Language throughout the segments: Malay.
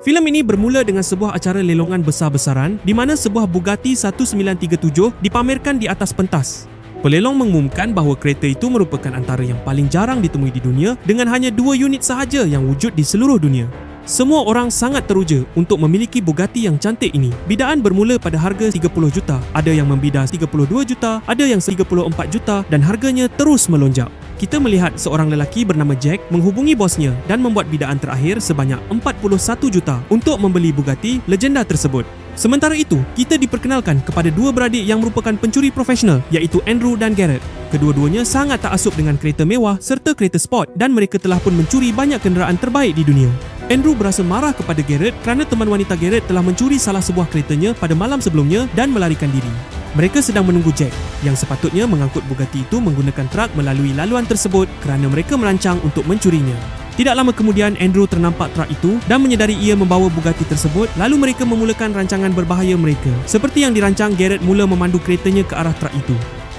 Filem ini bermula dengan sebuah acara lelongan besar-besaran di mana sebuah Bugatti 1937 dipamerkan di atas pentas. Pelelong mengumumkan bahawa kereta itu merupakan antara yang paling jarang ditemui di dunia dengan hanya 2 unit sahaja yang wujud di seluruh dunia. Semua orang sangat teruja untuk memiliki Bugatti yang cantik ini. Bidaan bermula pada harga 30 juta, ada yang membida 32 juta, ada yang 34 juta dan harganya terus melonjak. Kita melihat seorang lelaki bernama Jack menghubungi bosnya dan membuat bidaan terakhir sebanyak 41 juta untuk membeli Bugatti legenda tersebut. Sementara itu, kita diperkenalkan kepada dua beradik yang merupakan pencuri profesional iaitu Andrew dan Garrett. Kedua-duanya sangat taksub dengan kereta mewah serta kereta sport dan mereka telah pun mencuri banyak kenderaan terbaik di dunia. Andrew berasa marah kepada Garrett kerana teman wanita Garrett telah mencuri salah sebuah keretanya pada malam sebelumnya dan melarikan diri. Mereka sedang menunggu Jack yang sepatutnya mengangkut Bugatti itu menggunakan truk melalui laluan tersebut kerana mereka merancang untuk mencurinya. Tidak lama kemudian Andrew ternampak truk itu dan menyedari ia membawa Bugatti tersebut, lalu mereka memulakan rancangan berbahaya mereka. Seperti yang dirancang, Garrett mula memandu keretanya ke arah truk itu.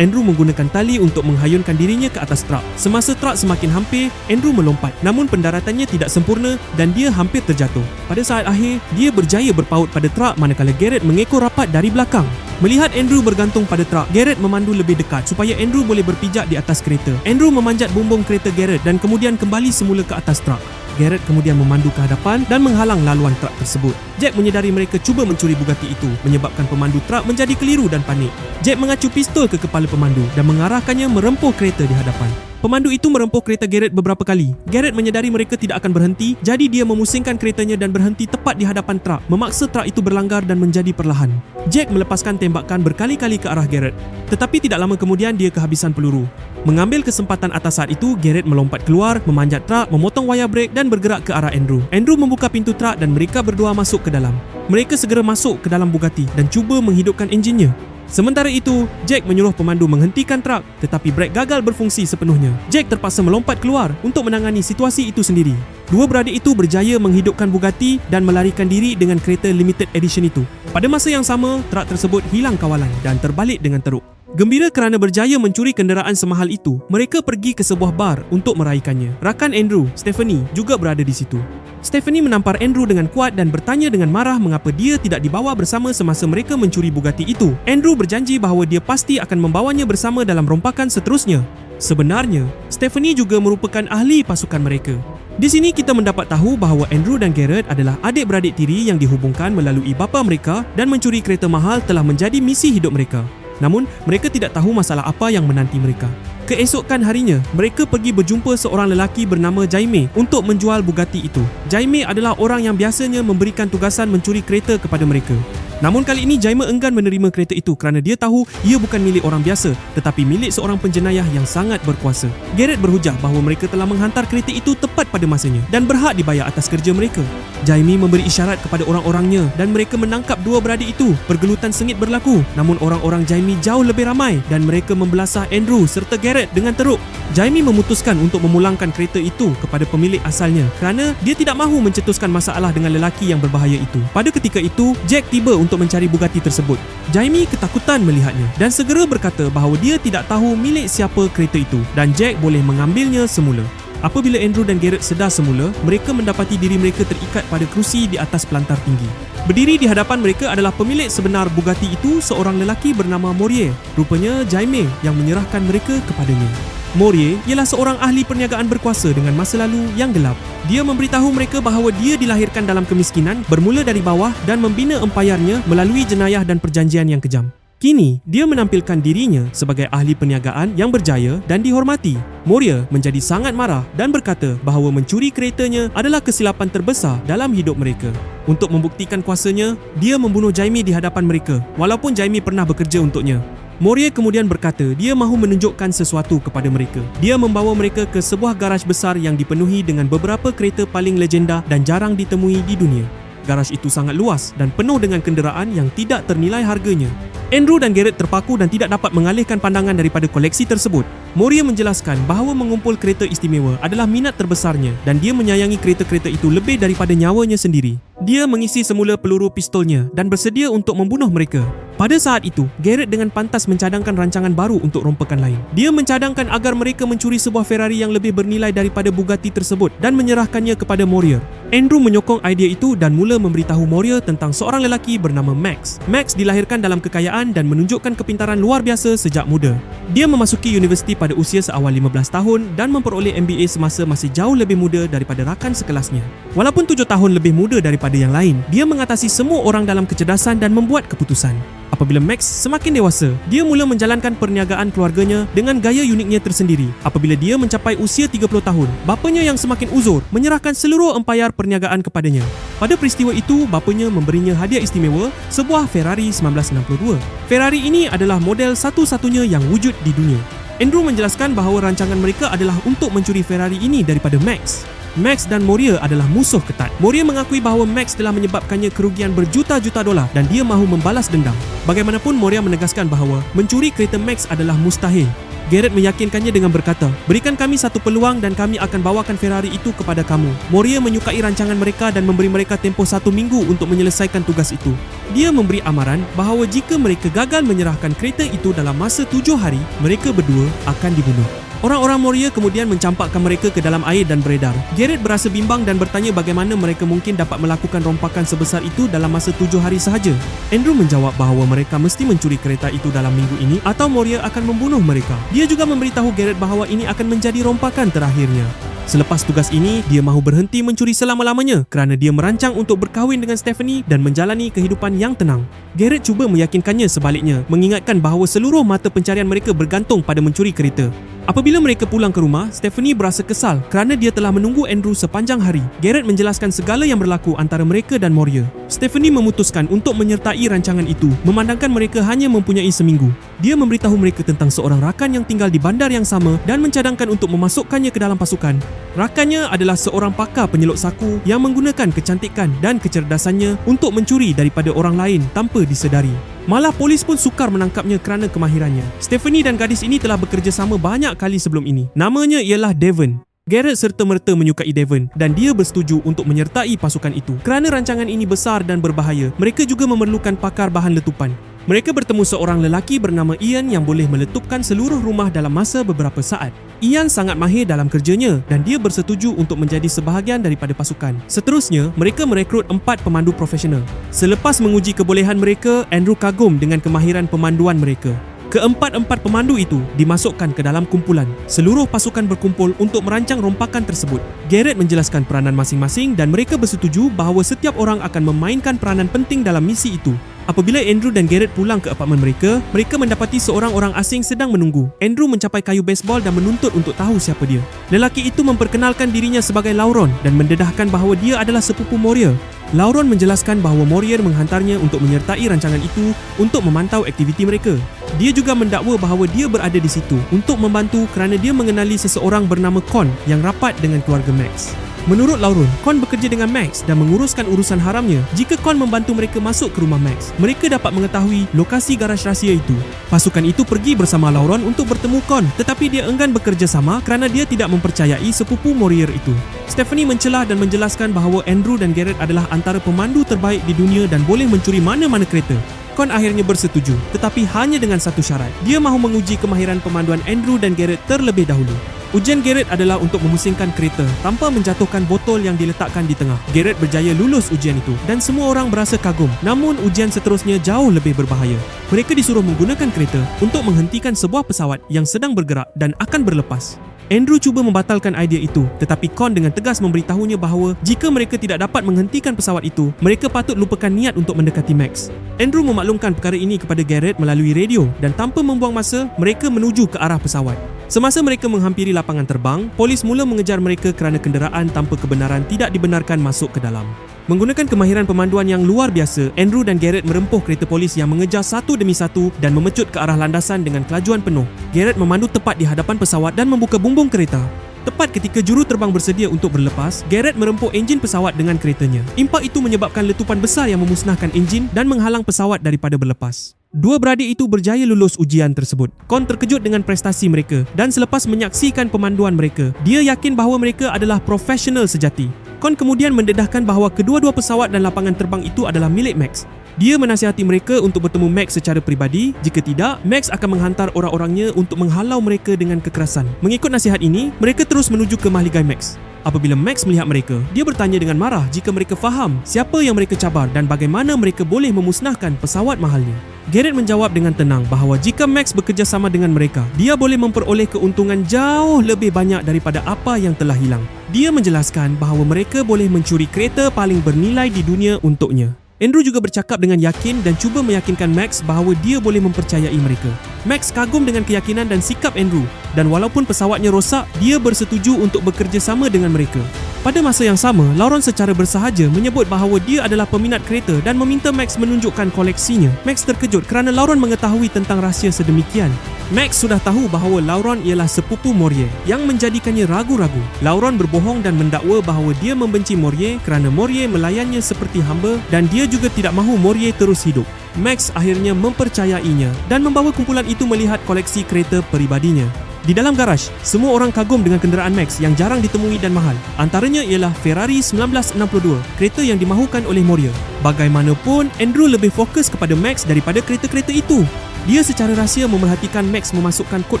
Andrew menggunakan tali untuk menghayunkan dirinya ke atas truk. Semasa truk semakin hampir, Andrew melompat, namun pendaratannya tidak sempurna dan dia hampir terjatuh. Pada saat akhir, dia berjaya berpaut pada truk manakala Garrett mengekor rapat dari belakang. Melihat Andrew bergantung pada truk, Garrett memandu lebih dekat supaya Andrew boleh berpijak di atas kereta. Andrew memanjat bumbung kereta Garrett dan kemudian kembali semula ke atas truk. Garrett kemudian memandu ke hadapan dan menghalang laluan truk tersebut. Jack menyedari mereka cuba mencuri Bugatti itu, menyebabkan pemandu truk menjadi keliru dan panik. Jack mengacu pistol ke kepala pemandu dan mengarahkannya merempuh kereta di hadapan. Pemandu itu merempuh kereta Garrett beberapa kali. Garrett menyedari mereka tidak akan berhenti, jadi dia memusingkan keretanya dan berhenti tepat di hadapan truk, memaksa truk itu berlanggar dan menjadi perlahan. Jack melepaskan tembakan berkali-kali ke arah Garrett, tetapi tidak lama kemudian dia kehabisan peluru. Mengambil kesempatan atas saat itu, Garrett melompat keluar, memanjat truk, memotong wayar brek dan bergerak ke arah Andrew. Andrew membuka pintu truk dan mereka berdua masuk ke dalam. Mereka segera masuk ke dalam Bugatti dan cuba menghidupkan enjinnya. Sementara itu, Jack menyuruh pemandu menghentikan truk, tetapi brek gagal berfungsi sepenuhnya. Jack terpaksa melompat keluar untuk menangani situasi itu sendiri. Dua beradik itu berjaya menghidupkan Bugatti dan melarikan diri dengan kereta limited edition itu. Pada masa yang sama, truk tersebut hilang kawalan dan terbalik dengan teruk. Gembira kerana berjaya mencuri kenderaan semahal itu, mereka pergi ke sebuah bar untuk meraihkannya. Rakan Andrew, Stephanie, juga berada di situ. Stephanie menampar Andrew dengan kuat dan bertanya dengan marah mengapa dia tidak dibawa bersama semasa mereka mencuri Bugatti itu. Andrew berjanji bahawa dia pasti akan membawanya bersama dalam rompakan seterusnya. Sebenarnya, Stephanie juga merupakan ahli pasukan mereka. Di sini kita mendapat tahu bahawa Andrew dan Garrett adalah adik-beradik tiri yang dihubungkan melalui bapa mereka dan mencuri kereta mahal telah menjadi misi hidup mereka. Namun, mereka tidak tahu masalah apa yang menanti mereka. Keesokan harinya, mereka pergi berjumpa seorang lelaki bernama Jaime untuk menjual Bugatti itu. Jaime adalah orang yang biasanya memberikan tugasan mencuri kereta kepada mereka. Namun kali ini Jaime enggan menerima kereta itu kerana dia tahu ia bukan milik orang biasa tetapi milik seorang penjenayah yang sangat berkuasa. Garrett berhujah bahawa mereka telah menghantar kereta itu tepat pada masanya dan berhak dibayar atas kerja mereka. Jaime memberi isyarat kepada orang-orangnya dan mereka menangkap dua beradik itu. Pergelutan sengit berlaku, namun orang-orang Jaime jauh lebih ramai dan mereka membelasah Andrew serta Garrett dengan teruk. Jaime memutuskan untuk memulangkan kereta itu kepada pemilik asalnya kerana dia tidak mahu mencetuskan masalah dengan lelaki yang berbahaya itu. Pada ketika itu, Jack tiba untuk mencari Bugatti tersebut. Jaime ketakutan melihatnya dan segera berkata bahawa dia tidak tahu milik siapa kereta itu dan Jack boleh mengambilnya semula. Apabila Andrew dan Garrett sedar semula, mereka mendapati diri mereka terikat pada kerusi di atas pelantar tinggi. Berdiri di hadapan mereka adalah pemilik sebenar Bugatti itu, seorang lelaki bernama Morier. Rupanya Jaime yang menyerahkan mereka kepadanya. Morier ialah seorang ahli perniagaan berkuasa dengan masa lalu yang gelap. Dia memberitahu mereka bahawa dia dilahirkan dalam kemiskinan, bermula dari bawah dan membina empayarnya melalui jenayah dan perjanjian yang kejam. Kini, dia menampilkan dirinya sebagai ahli perniagaan yang berjaya dan dihormati. Morier menjadi sangat marah dan berkata bahawa mencuri keretanya adalah kesilapan terbesar dalam hidup mereka. Untuk membuktikan kuasanya, dia membunuh Jaime di hadapan mereka, walaupun Jaime pernah bekerja untuknya. Morier kemudian berkata dia mahu menunjukkan sesuatu kepada mereka. Dia membawa mereka ke sebuah garaj besar yang dipenuhi dengan beberapa kereta paling legenda dan jarang ditemui di dunia. Garaj itu sangat luas dan penuh dengan kenderaan yang tidak ternilai harganya. Andrew dan Garrett terpaku dan tidak dapat mengalihkan pandangan daripada koleksi tersebut. Morier menjelaskan bahawa mengumpul kereta istimewa adalah minat terbesarnya dan dia menyayangi kereta-kereta itu lebih daripada nyawanya sendiri. Dia mengisi semula peluru pistolnya dan bersedia untuk membunuh mereka. Pada saat itu, Garrett dengan pantas mencadangkan rancangan baru untuk rompakan lain. Dia mencadangkan agar mereka mencuri sebuah Ferrari yang lebih bernilai daripada Bugatti tersebut dan menyerahkannya kepada Morier. Andrew menyokong idea itu dan mula memberitahu Morier tentang seorang lelaki bernama Max. Max dilahirkan dalam kekayaan dan menunjukkan kepintaran luar biasa sejak muda. Dia memasuki universiti pada usia seawal 15 tahun dan memperoleh MBA semasa masih jauh lebih muda daripada rakan sekelasnya. Walaupun 7 tahun lebih muda daripada yang lain, dia mengatasi semua orang dalam kecerdasan dan membuat keputusan. Apabila Max semakin dewasa, dia mula menjalankan perniagaan keluarganya dengan gaya uniknya tersendiri. Apabila dia mencapai usia 30 tahun, bapanya yang semakin uzur menyerahkan seluruh empayar perniagaan kepadanya. Pada peristiwa itu, bapanya memberinya hadiah istimewa, sebuah Ferrari 1962. Ferrari ini adalah model satu-satunya yang wujud di dunia. Andrew menjelaskan bahawa rancangan mereka adalah untuk mencuri Ferrari ini daripada Max. Max dan Morier adalah musuh ketat. Morier mengakui bahawa Max telah menyebabkannya kerugian berjuta-juta dolar dan dia mahu membalas dendam. Bagaimanapun, Morier menegaskan bahawa mencuri kereta Max adalah mustahil. Garrett meyakinkannya dengan berkata, "Berikan kami satu peluang dan kami akan bawakan Ferrari itu kepada kamu." Morier menyukai rancangan mereka dan memberi mereka tempoh 1 minggu untuk menyelesaikan tugas itu. Dia memberi amaran bahawa jika mereka gagal menyerahkan kereta itu dalam masa 7 hari, mereka berdua akan dibunuh. Orang-orang Morier kemudian mencampakkan mereka ke dalam air dan beredar. Garrett berasa bimbang dan bertanya bagaimana mereka mungkin dapat melakukan rompakan sebesar itu dalam masa 7 hari sahaja. Andrew menjawab bahawa mereka mesti mencuri kereta itu dalam minggu ini atau Morier akan membunuh mereka. Dia juga memberitahu Garrett bahawa ini akan menjadi rompakan terakhirnya. Selepas tugas ini, dia mahu berhenti mencuri selama-lamanya kerana dia merancang untuk berkahwin dengan Stephanie dan menjalani kehidupan yang tenang. Garrett cuba meyakinkannya sebaliknya, mengingatkan bahawa seluruh mata pencarian mereka bergantung pada mencuri kereta. Apabila mereka pulang ke rumah, Stephanie berasa kesal kerana dia telah menunggu Andrew sepanjang hari. Garrett menjelaskan segala yang berlaku antara mereka dan Morier. Stephanie memutuskan untuk menyertai rancangan itu, memandangkan mereka hanya mempunyai seminggu. Dia memberitahu mereka tentang seorang rakan yang tinggal di bandar yang sama dan mencadangkan untuk memasukkannya ke dalam pasukan. Rakannya adalah seorang pakar penyeluk saku yang menggunakan kecantikan dan kecerdasannya untuk mencuri daripada orang lain tanpa disedari. Malah polis pun sukar menangkapnya kerana kemahirannya. Stephanie dan gadis ini telah bekerjasama banyak kali sebelum ini. Namanya ialah Devon. Garrett serta-merta menyukai Devon dan dia bersetuju untuk menyertai pasukan itu. Kerana rancangan ini besar dan berbahaya, mereka juga memerlukan pakar bahan letupan. Mereka bertemu seorang lelaki bernama Ian yang boleh meletupkan seluruh rumah dalam masa beberapa saat. Ian sangat mahir dalam kerjanya dan dia bersetuju untuk menjadi sebahagian daripada pasukan. Seterusnya, mereka merekrut 4 pemandu profesional. Selepas menguji kebolehan mereka, Andrew kagum dengan kemahiran pemanduan mereka. Keempat-empat pemandu itu dimasukkan ke dalam kumpulan. Seluruh pasukan berkumpul untuk merancang rompakan tersebut. Garrett menjelaskan peranan masing-masing dan mereka bersetuju bahawa setiap orang akan memainkan peranan penting dalam misi itu. Apabila Andrew dan Garrett pulang ke apartmen mereka, mereka mendapati seorang orang asing sedang menunggu. Andrew mencapai kayu baseball dan menuntut untuk tahu siapa dia. Lelaki itu memperkenalkan dirinya sebagai Lauron dan mendedahkan bahawa dia adalah sepupu Morier. Lauron menjelaskan bahawa Morier menghantarnya untuk menyertai rancangan itu untuk memantau aktiviti mereka. Dia juga mendakwa bahawa dia berada di situ untuk membantu kerana dia mengenali seseorang bernama Con yang rapat dengan keluarga Max. Menurut Lauron, Con bekerja dengan Max dan menguruskan urusan haramnya. Jika Con membantu mereka masuk ke rumah Max, mereka dapat mengetahui lokasi garaj rahsia itu. Pasukan itu pergi bersama Lauron untuk bertemu Con, tetapi dia enggan bekerjasama kerana dia tidak mempercayai sepupu Morier itu. Stephanie mencelah dan menjelaskan bahawa Andrew dan Garrett adalah antara pemandu terbaik di dunia dan boleh mencuri mana-mana kereta. Con akhirnya bersetuju, tetapi hanya dengan satu syarat. Dia mahu menguji kemahiran pemanduan Andrew dan Garrett terlebih dahulu. Ujian Garrett adalah untuk memusingkan kereta tanpa menjatuhkan botol yang diletakkan di tengah. Garrett berjaya lulus ujian itu dan semua orang berasa kagum. Namun ujian seterusnya jauh lebih berbahaya. Mereka disuruh menggunakan kereta untuk menghentikan sebuah pesawat yang sedang bergerak dan akan berlepas. Andrew cuba membatalkan idea itu, tetapi Con dengan tegas memberitahunya bahawa jika mereka tidak dapat menghentikan pesawat itu, mereka patut lupakan niat untuk mendekati Max. Andrew memaklumkan perkara ini kepada Garrett melalui radio dan tanpa membuang masa, mereka menuju ke arah pesawat. Semasa mereka menghampiri lapangan terbang, polis mula mengejar mereka kerana kenderaan tanpa kebenaran tidak dibenarkan masuk ke dalam. Menggunakan kemahiran pemanduan yang luar biasa, Andrew dan Garrett merempuh kereta polis yang mengejar satu demi satu dan memecut ke arah landasan dengan kelajuan penuh. Garrett memandu tepat di hadapan pesawat dan membuka bumbung kereta. Tepat ketika juru terbang bersedia untuk berlepas, Garrett merempuh enjin pesawat dengan keretanya. Impak itu menyebabkan letupan besar yang memusnahkan enjin dan menghalang pesawat daripada berlepas. Dua beradik itu berjaya lulus ujian tersebut. Con terkejut dengan prestasi mereka dan selepas menyaksikan pemanduan mereka, dia yakin bahawa mereka adalah profesional sejati. Con kemudian mendedahkan bahawa kedua-dua pesawat dan lapangan terbang itu adalah milik Max. Dia menasihati mereka untuk bertemu Max secara peribadi. Jika tidak, Max akan menghantar orang-orangnya untuk menghalau mereka dengan kekerasan. Mengikut nasihat ini, mereka terus menuju ke mahligai Max. Apabila Max melihat mereka, dia bertanya dengan marah jika mereka faham siapa yang mereka cabar dan bagaimana mereka boleh memusnahkan pesawat mahalnya. Garrett menjawab dengan tenang bahawa jika Max bekerjasama dengan mereka, dia boleh memperoleh keuntungan jauh lebih banyak daripada apa yang telah hilang. Dia menjelaskan bahawa mereka boleh mencuri kereta paling bernilai di dunia untuknya. Andrew juga bercakap dengan yakin dan cuba meyakinkan Max bahawa dia boleh mempercayai mereka. Max kagum dengan keyakinan dan sikap Andrew, dan walaupun pesawatnya rosak, dia bersetuju untuk bekerjasama dengan mereka. Pada masa yang sama, Lauren secara bersahaja menyebut bahawa dia adalah peminat kereta dan meminta Max menunjukkan koleksinya. Max terkejut kerana Lauren mengetahui tentang rahsia sedemikian. Max sudah tahu bahawa Lauren ialah sepupu Morier yang menjadikannya ragu-ragu. Lauren berbohong dan mendakwa bahawa dia membenci Morier kerana Morier melayannya seperti hamba dan dia juga tidak mahu Morier terus hidup. Max akhirnya mempercayainya dan membawa kumpulan itu melihat koleksi kereta peribadinya. Di dalam garaj, semua orang kagum dengan kenderaan Max yang jarang ditemui dan mahal. Antaranya ialah Ferrari 1962, kereta yang dimahukan oleh Morier. Bagaimanapun, Andrew lebih fokus kepada Max daripada kereta-kereta itu. Dia secara rahsia memerhatikan Max memasukkan kod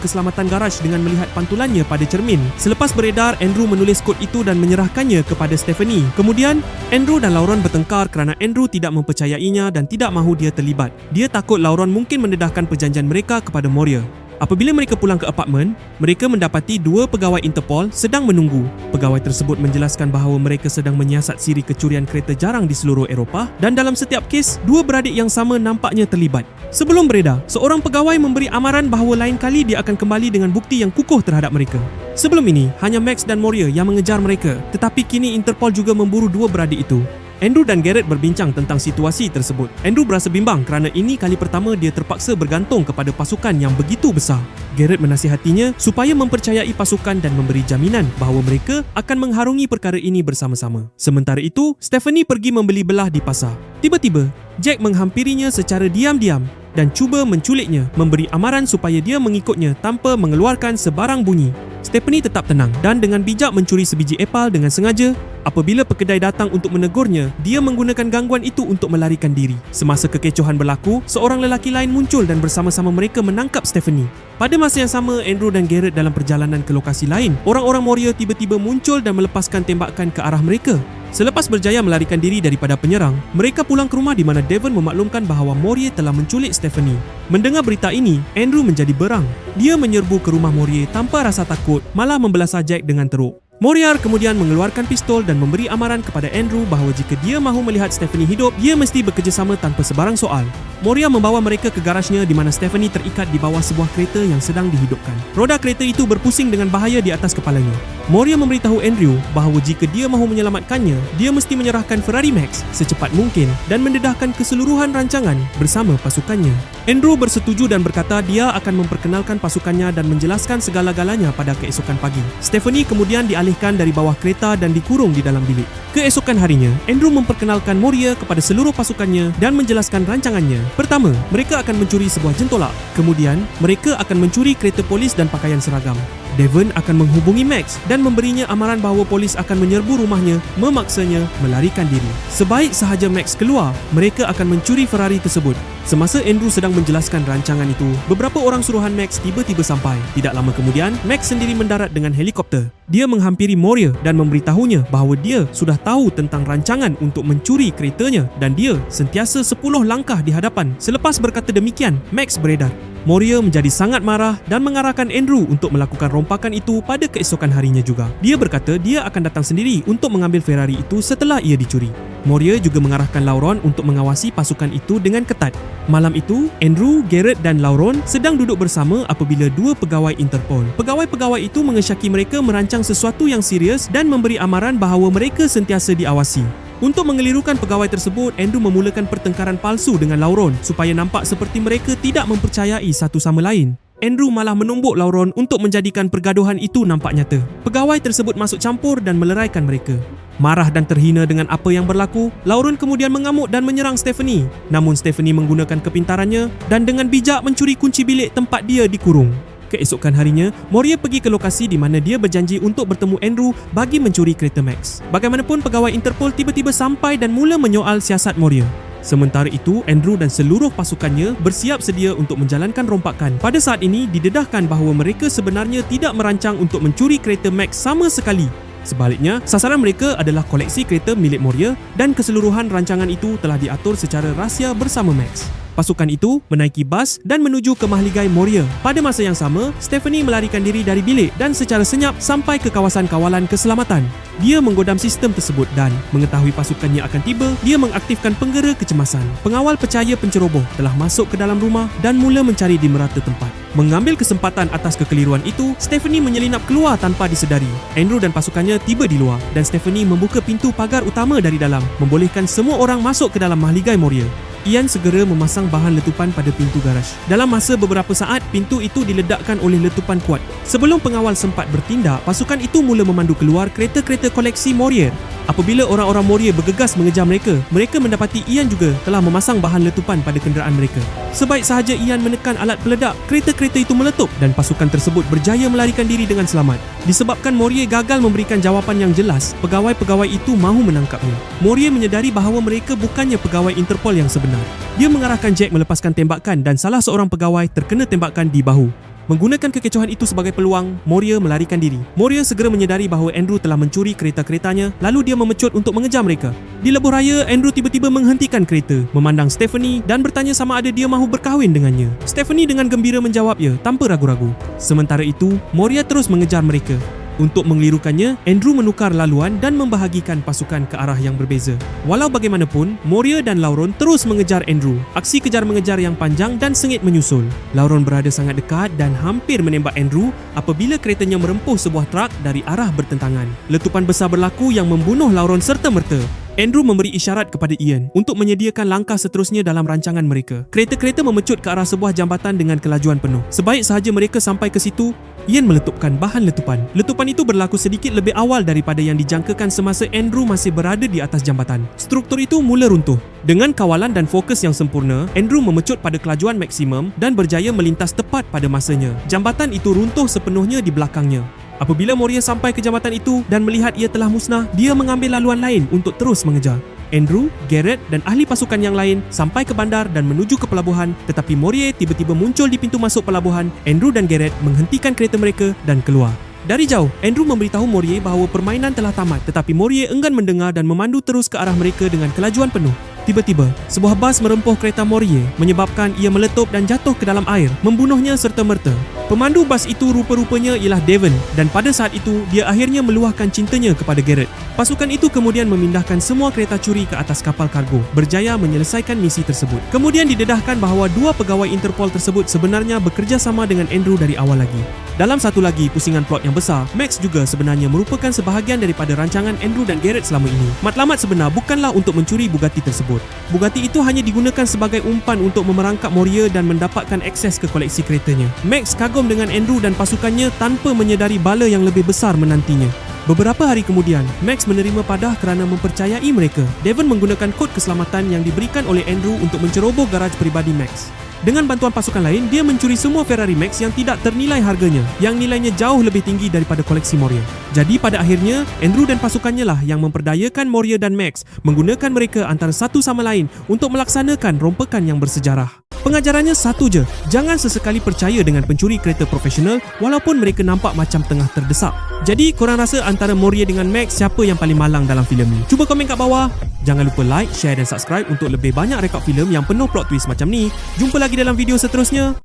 keselamatan garaj dengan melihat pantulannya pada cermin. Selepas beredar, Andrew menulis kod itu dan menyerahkannya kepada Stephanie. Kemudian, Andrew dan Lauren bertengkar kerana Andrew tidak mempercayainya dan tidak mahu dia terlibat. Dia takut Lauren mungkin mendedahkan perjanjian mereka kepada Morier. Apabila mereka pulang ke apartmen, mereka mendapati dua pegawai Interpol sedang menunggu. Pegawai tersebut menjelaskan bahawa mereka sedang menyiasat siri kecurian kereta jarang di seluruh Eropah dan dalam setiap kes, dua beradik yang sama nampaknya terlibat. Sebelum beredar, seorang pegawai memberi amaran bahawa lain kali dia akan kembali dengan bukti yang kukuh terhadap mereka. Sebelum ini, hanya Max dan Morier yang mengejar mereka, tetapi kini Interpol juga memburu dua beradik itu. Andrew dan Garrett berbincang tentang situasi tersebut. Andrew berasa bimbang kerana ini kali pertama dia terpaksa bergantung kepada pasukan yang begitu besar. Garrett menasihatinya supaya mempercayai pasukan dan memberi jaminan bahawa mereka akan mengharungi perkara ini bersama-sama. Sementara itu, Stephanie pergi membeli belah di pasar. Tiba-tiba, Jack menghampirinya secara diam-diam dan cuba menculiknya, memberi amaran supaya dia mengikutnya tanpa mengeluarkan sebarang bunyi. Stephanie tetap tenang dan dengan bijak mencuri sebiji apple dengan sengaja. Apabila pekedai datang untuk menegurnya, dia menggunakan gangguan itu untuk melarikan diri. Semasa kekecohan berlaku, seorang lelaki lain muncul dan bersama-sama mereka menangkap Stephanie. Pada masa yang sama, Andrew dan Garrett dalam perjalanan ke lokasi lain. Orang-orang Morier tiba-tiba muncul dan melepaskan tembakan ke arah mereka. Selepas berjaya melarikan diri daripada penyerang, mereka pulang ke rumah di mana Devon memaklumkan bahawa Morier telah menculik Stephanie. Mendengar berita ini, Andrew menjadi berang. Dia menyerbu ke rumah Morier tanpa rasa takut, malah membelasah Jack dengan teruk. Morier kemudian mengeluarkan pistol dan memberi amaran kepada Andrew bahawa jika dia mahu melihat Stephanie hidup, dia mesti bekerjasama tanpa sebarang soal. Morier membawa mereka ke garajnya di mana Stephanie terikat di bawah sebuah kereta yang sedang dihidupkan. Roda kereta itu berpusing dengan bahaya di atas kepalanya. Morier memberitahu Andrew bahawa jika dia mahu menyelamatkannya, dia mesti menyerahkan Ferrari Max secepat mungkin dan mendedahkan keseluruhan rancangan bersama pasukannya. Andrew bersetuju dan berkata dia akan memperkenalkan pasukannya dan menjelaskan segala-galanya pada keesokan pagi. Stephanie kemudian dialihkan dari bawah kereta dan dikurung di dalam bilik. Keesokan harinya, Andrew memperkenalkan Morier kepada seluruh pasukannya dan menjelaskan rancangannya. Pertama, mereka akan mencuri sebuah jentolak. Kemudian, mereka akan mencuri kereta polis dan pakaian seragam. Devon akan menghubungi Max dan memberinya amaran bahawa polis akan menyerbu rumahnya, memaksanya melarikan diri. Sebaik sahaja Max keluar, mereka akan mencuri Ferrari tersebut. Semasa Andrew sedang menjelaskan rancangan itu, beberapa orang suruhan Max tiba-tiba sampai. Tidak lama kemudian, Max sendiri mendarat dengan helikopter. Dia menghampiri Morier dan memberitahunya bahawa dia sudah tahu tentang rancangan untuk mencuri keretanya dan dia sentiasa 10 langkah di hadapan. Selepas berkata demikian, Max beredar. Morier menjadi sangat marah dan mengarahkan Andrew untuk melakukan rompakan itu pada keesokan harinya juga. Dia berkata dia akan datang sendiri untuk mengambil Ferrari itu setelah ia dicuri. Morier juga mengarahkan Lauren untuk mengawasi pasukan itu dengan ketat. Malam itu, Andrew, Garrett dan Lauren sedang duduk bersama apabila dua pegawai Interpol. Pegawai-pegawai itu mengesyaki mereka merancang sesuatu yang serius dan memberi amaran bahawa mereka sentiasa diawasi. Untuk mengelirukan pegawai tersebut, Andrew memulakan pertengkaran palsu dengan Lauren supaya nampak seperti mereka tidak mempercayai satu sama lain. Andrew malah menumbuk Lauren untuk menjadikan pergaduhan itu nampak nyata. Pegawai tersebut masuk campur dan meleraikan mereka. Marah dan terhina dengan apa yang berlaku, Lauren kemudian mengamuk dan menyerang Stephanie. Namun Stephanie menggunakan kepintarannya dan dengan bijak mencuri kunci bilik tempat dia dikurung. Keesokan harinya, Morier pergi ke lokasi di mana dia berjanji untuk bertemu Andrew bagi mencuri kereta Max. Bagaimanapun, pegawai Interpol tiba-tiba sampai dan mula menyoal siasat Morier. Sementara itu, Andrew dan seluruh pasukannya bersiap sedia untuk menjalankan rompakan. Pada saat ini, didedahkan bahawa mereka sebenarnya tidak merancang untuk mencuri kereta Max sama sekali. Sebaliknya, sasaran mereka adalah koleksi kereta milik Moria dan keseluruhan rancangan itu telah diatur secara rahsia bersama Max. Pasukan itu menaiki bas dan menuju ke mahligai Moria. Pada masa yang sama, Stephanie melarikan diri dari bilik dan secara senyap sampai ke kawasan kawalan keselamatan. Dia menggodam sistem tersebut dan mengetahui pasukannya akan tiba, dia mengaktifkan penggera kecemasan. Pengawal percaya penceroboh telah masuk ke dalam rumah dan mula mencari di merata tempat. Mengambil kesempatan atas kekeliruan itu, Stephanie menyelinap keluar tanpa disedari. Andrew dan pasukannya tiba di luar dan Stephanie membuka pintu pagar utama dari dalam, membolehkan semua orang masuk ke dalam mahligai Moria. Ian segera memasang bahan letupan pada pintu garaj. Dalam masa beberapa saat, pintu itu diledakkan oleh letupan kuat. Sebelum pengawal sempat bertindak, pasukan itu mula memandu keluar kereta-kereta koleksi Moria. Apabila orang-orang Moria bergegas mengejar mereka, mereka mendapati Ian juga telah memasang bahan letupan pada kenderaan mereka. Sebaik sahaja Ian menekan alat peledak, kereta-kereta itu meletup dan pasukan tersebut berjaya melarikan diri dengan selamat. Disebabkan Moria gagal memberikan jawapan yang jelas, pegawai-pegawai itu mahu menangkapnya. Moria menyedari bahawa mereka bukannya pegawai Interpol yang sebenar. Dia mengarahkan Jack melepaskan tembakan dan salah seorang pegawai terkena tembakan di bahu. Menggunakan kekecohan itu sebagai peluang, Moria melarikan diri. Moria segera menyedari bahawa Andrew telah mencuri kereta-keretanya, lalu dia memecut untuk mengejar mereka. Di lebuh raya, Andrew tiba-tiba menghentikan kereta, memandang Stephanie dan bertanya sama ada dia mahu berkahwin dengannya. Stephanie dengan gembira menjawab ya, tanpa ragu-ragu. Sementara itu, Moria terus mengejar mereka. Untuk mengelirukannya, Andrew menukar laluan dan membahagikan pasukan ke arah yang berbeza. Walau bagaimanapun, Moria dan Lauron terus mengejar Andrew. Aksi kejar-mengejar yang panjang dan sengit menyusul. Lauron berada sangat dekat dan hampir menembak Andrew apabila keretanya merempuh sebuah truk dari arah bertentangan. Letupan besar berlaku yang membunuh Lauron serta-merta. Andrew memberi isyarat kepada Ian untuk menyediakan langkah seterusnya dalam rancangan mereka. Kereta-kereta memecut ke arah sebuah jambatan dengan kelajuan penuh. Sebaik sahaja mereka sampai ke situ, Ian meletupkan bahan letupan. Letupan itu berlaku sedikit lebih awal daripada yang dijangkakan semasa Andrew masih berada di atas jambatan. Struktur itu mula runtuh. Dengan kawalan dan fokus yang sempurna, Andrew memecut pada kelajuan maksimum dan berjaya melintas tepat pada masanya. Jambatan itu runtuh sepenuhnya di belakangnya. Apabila Moria sampai ke jambatan itu dan melihat ia telah musnah, dia mengambil laluan lain untuk terus mengejar. Andrew, Garrett dan ahli pasukan yang lain sampai ke bandar dan menuju ke pelabuhan, tetapi Moria tiba-tiba muncul di pintu masuk pelabuhan. Andrew dan Garrett menghentikan kereta mereka dan keluar. Dari jauh, Andrew memberitahu Moria bahawa permainan telah tamat, tetapi Moria enggan mendengar dan memandu terus ke arah mereka dengan kelajuan penuh. Tiba-tiba, sebuah bas merempuh kereta Moria menyebabkan ia meletup dan jatuh ke dalam air, membunuhnya serta-merta. Pemandu bas itu rupa-rupanya ialah Devon dan pada saat itu dia akhirnya meluahkan cintanya kepada Garrett. Pasukan itu kemudian memindahkan semua kereta curi ke atas kapal kargo, berjaya menyelesaikan misi tersebut. Kemudian didedahkan bahawa dua pegawai Interpol tersebut sebenarnya bekerjasama dengan Andrew dari awal lagi. Dalam satu lagi pusingan plot yang besar, Max juga sebenarnya merupakan sebahagian daripada rancangan Andrew dan Garrett selama ini. Matlamat sebenar bukanlah untuk mencuri Bugatti tersebut. Bugatti itu hanya digunakan sebagai umpan untuk memerangkap Moria dan mendapatkan akses ke koleksi keretanya. Max kagum dengan Andrew dan pasukannya tanpa menyedari bala yang lebih besar menantinya. Beberapa hari kemudian, Max menerima padah kerana mempercayai mereka. Devon menggunakan kod keselamatan yang diberikan oleh Andrew untuk menceroboh garaj peribadi Max. Dengan bantuan pasukan lain, dia mencuri semua Ferrari Max yang tidak ternilai harganya, yang nilainya jauh lebih tinggi daripada koleksi Moria. Jadi pada akhirnya, Andrew dan pasukannya lah yang memperdayakan Moria dan Max, menggunakan mereka antara satu sama lain untuk melaksanakan rompakan yang bersejarah. Pengajarannya satu je, jangan sesekali percaya dengan pencuri kereta profesional walaupun mereka nampak macam tengah terdesak. Jadi korang rasa antara Moria dengan Max siapa yang paling malang dalam filem ni? Cuba komen kat bawah. Jangan lupa like, share dan subscribe untuk lebih banyak rekod filem yang penuh plot twist macam ni. Jumpa lagi dalam video seterusnya.